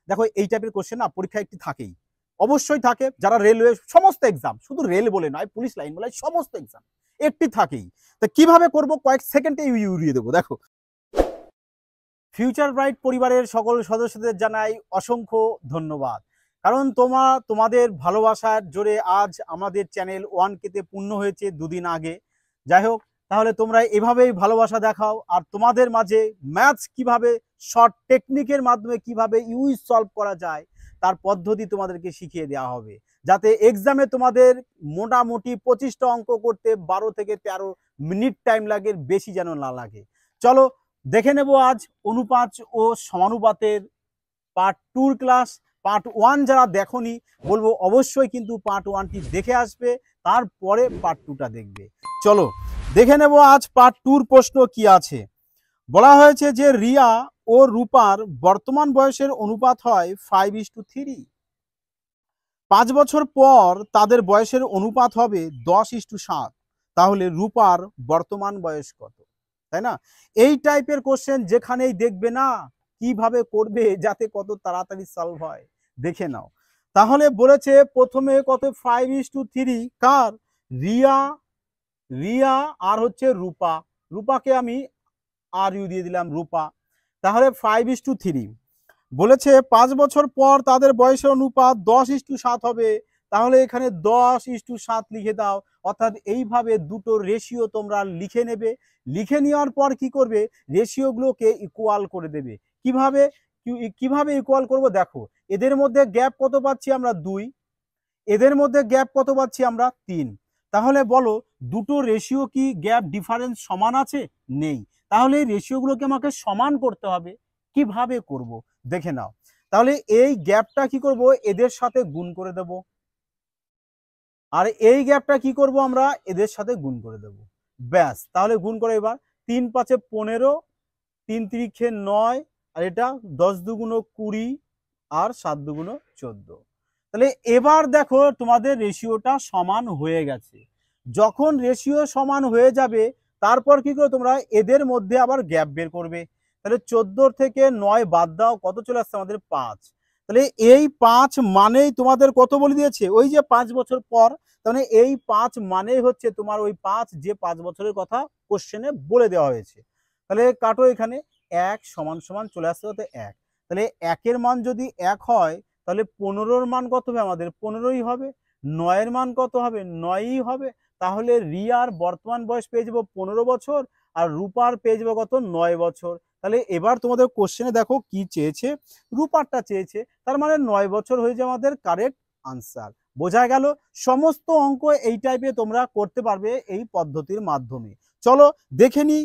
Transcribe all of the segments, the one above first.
দেখো এই টাইপের কোশ্চেন না পরীক্ষায় একটি থাকেই, অবশ্যই থাকে। যারা রেলওয়ে সমস্ত এক্সাম, শুধু রেল বলে নয়, পুলিশ লাইন বলে, সমস্ত এক্সাম একটি থাকেই। তো কিভাবে করব, কয়েক সেকেন্ডে উড়িয়ে দেবো। দেখো, ফিউচার ব্রাইট পরিবারের সকল সদস্যদের জানাই অসংখ্য ধন্যবাদ, কারণ তোমাদের ভালোবাসার জোরে আজ আমাদের চ্যানেল 1K-তে পূর্ণ হয়েছে দুদিন আগে। যাই হোক, তাহলে তোমরা এভাবেই ভালোবাসা দেখাও, আর তোমাদের মাঝে ম্যাথস কিভাবে শর্ট টেকনিকের মাধ্যমে কিভাবে ইউজ সলভ করা যায় তার পদ্ধতি তোমাদেরকে শিখিয়ে দেওয়া হবে, যাতে এক্সামে তোমাদের মোটামুটি 25টা অঙ্ক করতে 12 থেকে 13 মিনিট টাইম লাগে, বেশি যেন না লাগে। চলো দেখে নেব আজ অনুপাত ও সমানুপাতের পার্ট 2 ক্লাস। পার্ট 1 যারা দেখোনি বলবো অবশ্যই কিন্তু পার্ট 1টি দেখে আসবে, তারপরে পার্ট 2টা দেখবে। চলো দেখে নেব আজ পার্ট 2-র প্রশ্ন কি আছে। বলা হয়েছে যে রিয়া ও রূপার বর্তমান বয়সের অনুপাত হয় 5:3। 5 বছর পর তাদের বয়সের অনুপাত হবে 10:7। তাহলে রূপার বর্তমান বয়স কত? তাই না? এই টাইপের কোশ্চেন যেখানেই দেখবে না, কিভাবে করবে যাতে কত তাড়াতাড়ি সলভ হয় দেখে নাও। তাহলে বলেছে প্রথমে কত 5:3 কার? রিয়া আর হচ্ছে রূপা। রূপাকে আমি আর ইউ দিয়ে দিলাম রূপা। তাহলে 5:3 বলেছে 5 বছর পর তাদের বয়সের অনুপাত 10:7 হবে। তাহলে এখানে 10:7 লিখে দাও। অর্থাৎ এইভাবে দুটো রেশিও তোমরা লিখে নেবে। লিখে নেওয়ার পর কি করবে, রেশিওগুলোকে ইকুয়াল করে দেবে। কিভাবে ইকুয়াল করব? দেখো, এদের মধ্যে গ্যাপ কত পাচ্ছি আমরা? 2। এদের মধ্যে গ্যাপ কত পাচ্ছি আমরা? 3। তাহলে বলো দুটো রেশিও কি গ্যাপ ডিফারেন্স সমান আছে? নেই। তাহলে এই রেশিওগুলোকে আমাকে সমান করতে হবে। কিভাবে করব দেখে নাও। তাহলে এই গ্যাপটা কি করব, এদের সাথে গুণ করে দেব, আর এই গ্যাপটা কি করব আমরা, এদের সাথে গুণ করে দেব। ব্যাস, তাহলে গুণ করে এবার 3 5 15, 3 3 9, আর এটা 10 2 20, আর 7 2 14। তাহলে এবার দেখো তোমাদের রেশিওটা সমান হয়ে গেছে। যখন রেশিও সমান হয়ে যাবে তারপর কি করে তোমরা এদের মধ্যে আবার গ্যাপ বের করবে। তাহলে 14 থেকে 9 বাদ দাও, কত চলে আসছে আমাদের? 5। তাহলে এই 5 মানেই তোমাদের কত বলে দিয়েছে, ওই যে 5 বছর পর। তাহলে এই 5 মানেই হচ্ছে তোমার ওই 5 যে 5 বছরের কথা কোশ্চেনে বলে দেওয়া হয়েছে। তাহলে কাটো, এখানে 1 সমান সমান চলে আসছে হতে 1। তাহলে 1-এর মান যদি 1 হয় তাহলে 15-র মান কত হবে আমাদের? 15ই হবে। 9-এর মান কত হবে? 9ই হবে। তাহলে রিয়ার বর্তমান বয়স পেয়ে যাবো 15 বছর, আর রূপার পেয়ে যাবো কত? 9 বছর। তাহলে এবার তোমাদের কোশ্চেনে দেখো কি চেয়েছে, রূপারটা চেয়েছে, তার মানে 9 বছর হয়ে যাবে আমাদের কারেক্ট আনসার। বোঝা গেল? সমস্ত অঙ্ক এই টাইপে তোমরা করতে পারবে এই পদ্ধতির মাধ্যমে। চলো দেখে নি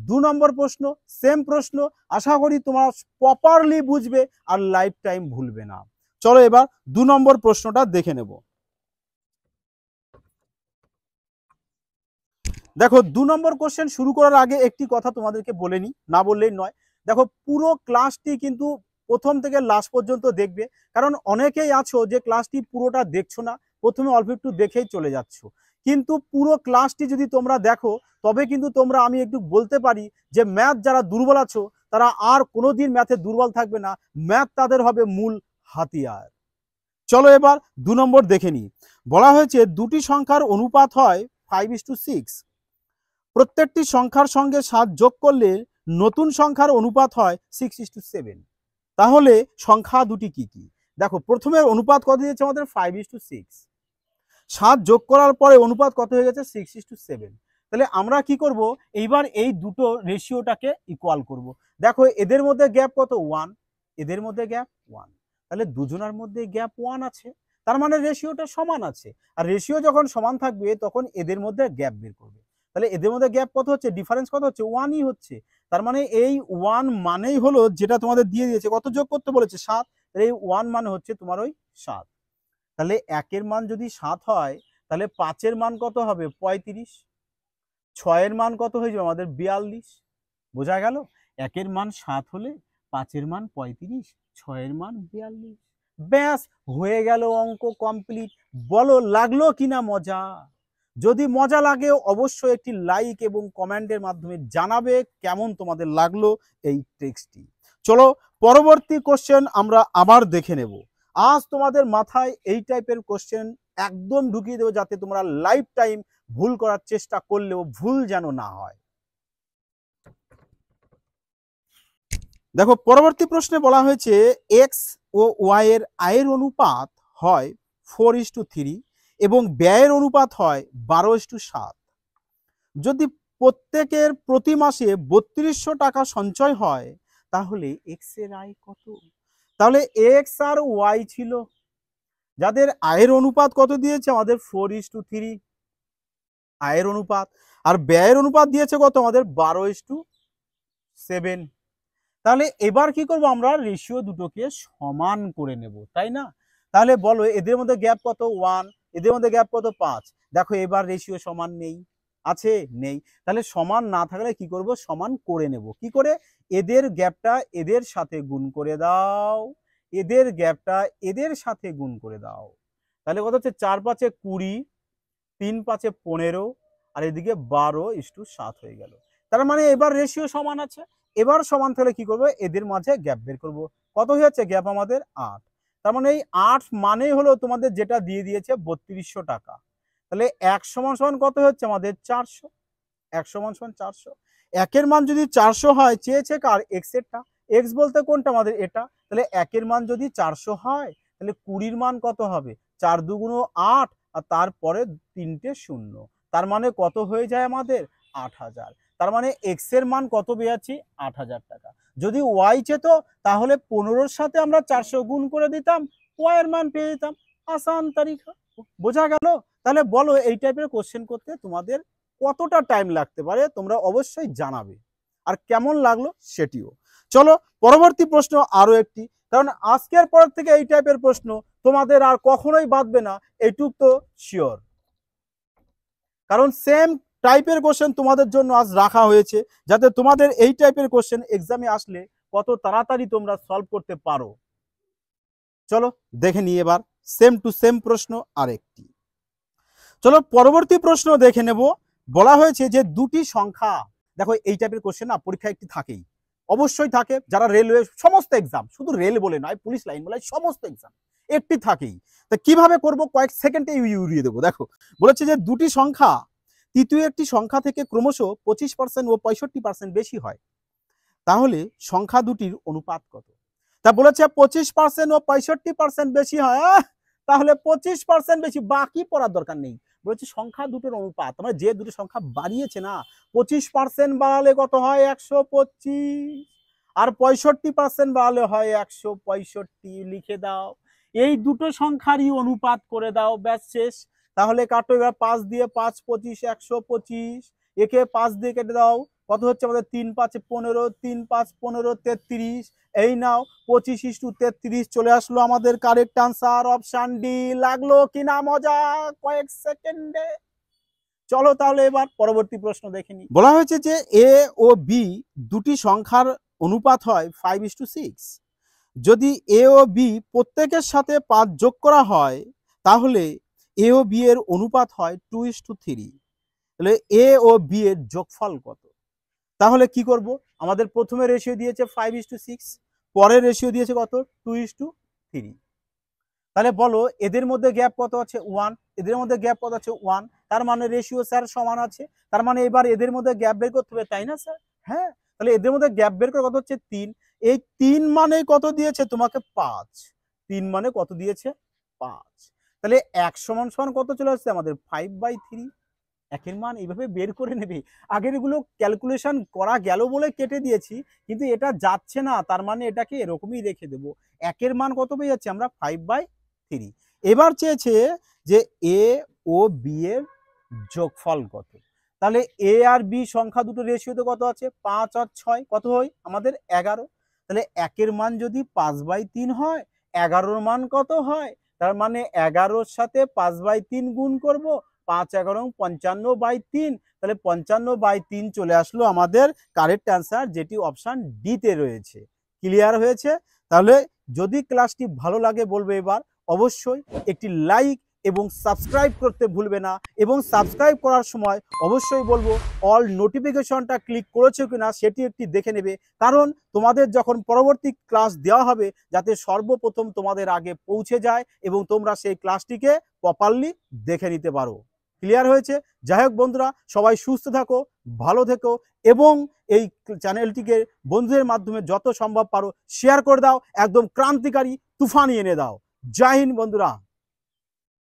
2 নম্বর প্রশ্ন। সেম প্রশ্ন, আশা করি তোমরা প্রপারলি বুঝবে আর লাইফ টাইম ভুলবে না। চলো এবার 2 নম্বর প্রশ্নটা দেখে নেব। দেখো 2 নম্বর কোশ্চেন শুরু করার আগে একটি কথা তোমাদেরকে বলে নি, না বললেই নয়। দেখো পুরো ক্লাসটি কিন্তু প্রথম থেকে লাস্ট পর্যন্ত দেখবে, কারণ অনেকেই আছো যে ক্লাসটি পুরোটা দেখছো না, প্রথমে অল্প একটু দেখেই চলে যাচ্ছ। কিন্তু পুরো ক্লাসটি যদি তোমরা দেখো তবে কিন্তু তোমরা, আমি একটু বলতে পারি যে ম্যাথ যারা দুর্বল আছো তারা আর কোনোদিন ম্যাথে দুর্বল থাকবে না। ম্যাথ তাদের হবে মূল হাতিয়ার। চলো এবার 2 নম্বর দেখে নিই। বলা হয়েছে দুটি সংখ্যার অনুপাত হয় 5:6। প্রত্যেকটি সংখ্যার সঙ্গে 7 যোগ করলে নতুন সংখ্যার অনুপাত হয় 6:7। তাহলে সংখ্যা দুটি কি কি? দেখো প্রথমে অনুপাত কত দিয়েছে আমাদের? 5:6। 7 যোগ করার পরে অনুপাত কত হয়ে গেছে? 6:7। তাহলে আমরা কি করব, এইবার এই দুটো রেশিওটাকে ইকুয়াল করব। দেখো এদের মধ্যে গ্যাপ কত? 1। এদের মধ্যে গ্যাপ 1। তাহলে দুজনের মধ্যে গ্যাপ 1 আছে, তার মানে রেশিওটা সমান আছে। আর রেশিও যখন সমান থাকবে তখন এদের মধ্যে গ্যাপ বের করবে। তাহলে এদের মধ্যে গ্যাপ কত হচ্ছে? ডিফারেন্স কত হচ্ছে? 1ই হচ্ছে। তার মানে এই 1 মানেই হলো যেটা তোমাদের দিয়ে দিয়েছে, কত যোগ করতে বলেছে? 7। তাহলে এই 1 মানে হচ্ছে তোমার ওই 7। তাহলে 1-এর মান যদি 7 হয় তাহলে 5-এর মান কত হবে? 35। 6-এর মান কত হয়ে যাবে আমাদের? 42। বোঝা গেল? 1-এর মান 7 হলে 5-এর মান 35, 6-এর মান 42। ব্যাস, হয়ে গেল অঙ্ক কমপ্লিট। বলো লাগলো কিনা মজা? যদি মজা লাগে অবশ্যই একটি লাইক এবং কমেন্টের মাধ্যমে জানাবে কেমন তোমাদের লাগলো এই টেক্সটটি। চলো পরবর্তী কোশ্চেন আমরা আবার দেখে নেব। আজ তোমাদের মাথায় এই টাইপের কোশ্চেন একদম ঢুকিয়ে দেবো, যাতে তোমরা লাইফ টাইম ভুল করার চেষ্টা করলেও ভুল যেন না হয়। দেখো পরবর্তী প্রশ্নে বলা হয়েছে এক্স ও ওয়াই এর আয়ের অনুপাত হয় 4:3 এবং ব্যয়ের অনুপাত হয় 12:7। যদি প্রত্যেকের প্রতি মাসে 3200 টাকা সঞ্চয় হয় তাহলে এক্স এর আয় কত? তাহলে এক্স আর ওয়াই ছিল, যাদের আয়ের অনুপাত কত দিয়েছে আমাদের 4:3 আয়ের অনুপাত, আর ব্যয়ের অনুপাত দিয়েছে কত আমাদের 12:7। তাহলে এবার কি করব, আমরা রেশিও দুটোকে সমান করে নেব, তাই না? তাহলে বলো এদের মধ্যে গ্যাপ কত 1, এদের মধ্যে গ্যাপ কত 5। দেখো এবার রেশিও সমান নেই, আছে নেই। তাহলে সমান না থাকলে কি করব, সমান করে নেব। কি করে? এদের গ্যাপটা এদের সাথে গুণ করে দাও, এদের গ্যাপটা এদের সাথে গুণ করে দাও। তাহলে কত হচ্ছে 4 5 20, 3 5 15, আর এদিকে 12:7 হয়ে গেল। তার মানে এবার রেশিও সমান আছে। এবার সমান থাকলে কি করবো, এদের মাঝে গ্যাপ বের করব। কত হয়েছে গ্যাপ আমাদের 8। তার মানে এই 8 মানেই হলো তোমাদের যেটা দিয়ে দিয়েছে 3200 টাকা। তাহলে 1 সমান সমান কত হচ্ছে আমাদের 400। 1 সমান সমান 400। একের মান যদি 400 হয়, চেয়েছে কার, এক্স এরটা। এক্স বলতে কোনটা আমাদের এটা। তাহলে একের মান যদি 400 হয় তাহলে 20-র মান কত হবে 4 2 8, আর তারপরে 3টে শূন্য। তার মানে কত হয়ে যায় আমাদের 8000। তার মানে এক্স এর মান কত পেয়েছি 8000 টাকা। যদি ওয়াই চেত তাহলে 15-র সাথে আমরা 400 গুণ করে দিতাম, ওয়াই এর মান পেয়ে যেতাম। আসান তারিখা, বোঝা গেল? তাহলে বলো এই টাইপের কোশ্চেন করতে তোমাদের কতটা টাইম লাগতে পারে, তোমরা অবশ্যই জানাবে, আর কেমন লাগলো সেটিও। চলো পরবর্তী প্রশ্ন আরো একটি, কারণ আজকের পর থেকে এই টাইপের প্রশ্ন তোমাদের আর কখনোই বাদবে না, এইটুক তো শিওর। কারণ সেম টাইপের কোশ্চেন তোমাদের জন্য আজ রাখা হয়েছে, যাতে তোমাদের এই টাইপের কোশ্চেন এক্সামে আসলে কত তাড়াতাড়ি তোমরা সলভ করতে পারো। চলো দেখে নিই এবার সেম টু সেম প্রশ্ন আরেকটি। চলো পরবর্তী প্রশ্ন দেখে নেব। বলা হয়েছে যে দুটি সংখ্যা, দেখো এই টাইপের কোশ্চেন না পরীক্ষা একটি থাকেই, অবশ্যই থাকে। যারা রেলওয়ে সমস্ত এক্সাম, শুধু রেল বলে নয়, পুলিশ লাইন বলে, সমস্ত এক্সাম একটি থাকেই। তা কিভাবে করব, কয়েক সেকেন্ডে উড়িয়ে দেবো। দেখো বলেছে যে দুটি সংখ্যা তৃতীয় একটি সংখ্যা থেকে ক্রমশ 25% ও 65% বেশি হয়, তাহলে সংখ্যা দুটির অনুপাত কত? তা বলেছে 25% ও 65% বেশি হয়, তাহলে 25% বেশি, বাকি পড়ার দরকার নেই। বলেছে সংখ্যা দুটোর অনুপাত, মানে যে দুটো সংখ্যা বাড়িয়েছে না, 25% বাড়ালে কত হয় 125, আর 65% বাড়ালে হয় 165। লিখে দাও, এই দুটো সংখ্যারই অনুপাত করে দাও, ব্যাস শেষ। তাহলে কাটো এবার 5 দিয়ে, 5 25 125, একে 5 দিয়ে কেটে দাও, কত হচ্ছে আমাদের 3 5 15, 3 5 15 33। এই নাও 25:33 চলে আসলো আমাদের কারেক্ট আনসার, অপশন ডি। লাগলো কিনা মজা কয়েক সেকেন্ডে? চলো তাহলে এবার পরবর্তী প্রশ্ন দেখে নিই। বলা হয়েছে যে এ ও বি দুটি সংখ্যার অনুপাত হয় 5:6। যদি এ ও বি প্রত্যেকের সাথে 5 যোগ করা হয় তাহলে এ ও বি এর অনুপাত হয় 2:3। তাহলে এ ও বি এর যোগফল কত? তাহলে কি করব, আমাদের প্রথমে রেশিও দিয়েছে 5:6, পরের রেশিও দিয়েছে কত 2:3। তাহলে বলো এদের মধ্যে গ্যাপ কত আছে 1, এদের মধ্যে গ্যাপ কত আছে 1, তার মানে রেশিও স্যার সমান আছে। তার মানে এবার এদের মধ্যে গ্যাপ বের করতে হবে, তাই না স্যার? হ্যাঁ। তাহলে এদের মধ্যে গ্যাপ বের করে কত হচ্ছে 3। এই 3 মানে কত দিয়েছে তোমাকে 5, 3 মানে কত দিয়েছে 5। তাহলে 1 সমান সমান কত চলে আসছে আমাদের 5/3। একের মান এইভাবে বের করে নেবে। আগের এগুলো ক্যালকুলেশন করা গেল বলে কেটে দিয়েছি, কিন্তু এটা যাচ্ছে না, তার মানে এটাকে এরকমই রেখে দেবো। একের মান কত পেয়ে যাচ্ছে আমরা 5/3। এবার চেয়েছে যে এ ও বি এর যোগফল কত। তাহলে এ আর বি সংখ্যা দুটো রেশিওতে কত আছে 5 আর 6, কত হয় আমাদের 11। তাহলে একের মান যদি 5/3 হয়, 11-র মান কত হয়? তার মানে 11-র সাথে 5/3 গুণ করব, 5 11 55/3। তাহলে 55/3 চলে আসলো আমাদের কারেক্ট অ্যান্সার, যেটি অপশন ডি তে রয়েছে। ক্লিয়ার হয়েছে? তাহলে যদি ক্লাসটি ভালো লাগে বলবে এবার অবশ্যই একটি লাইক এবং সাবস্ক্রাইব করতে ভুলবে না। এবং সাবস্ক্রাইব করার সময় অবশ্যই বলবো অল নোটিফিকেশনটা ক্লিক করেছো কিনা সেটি একটি দেখে নেবে, কারণ তোমাদের যখন পরবর্তী ক্লাস দেওয়া হবে যাতে সর্বপ্রথম তোমাদের আগে পৌঁছে যায় এবং তোমরা সেই ক্লাসটিকে প্রপারলি দেখে নিতে পারো। ক্লিয়ার হয়েছে? যাই হোক বন্ধুরা, সবাই সুস্থ থাকো, ভালো থেকো এবং এই চ্যানেলটিকে বন্ধুদের মাধ্যমে যত সম্ভব পারো শেয়ার করে দাও, একদম ক্রান্তিকারী তুফানি এনে দাও। জয় হিন্দ বন্ধুরা।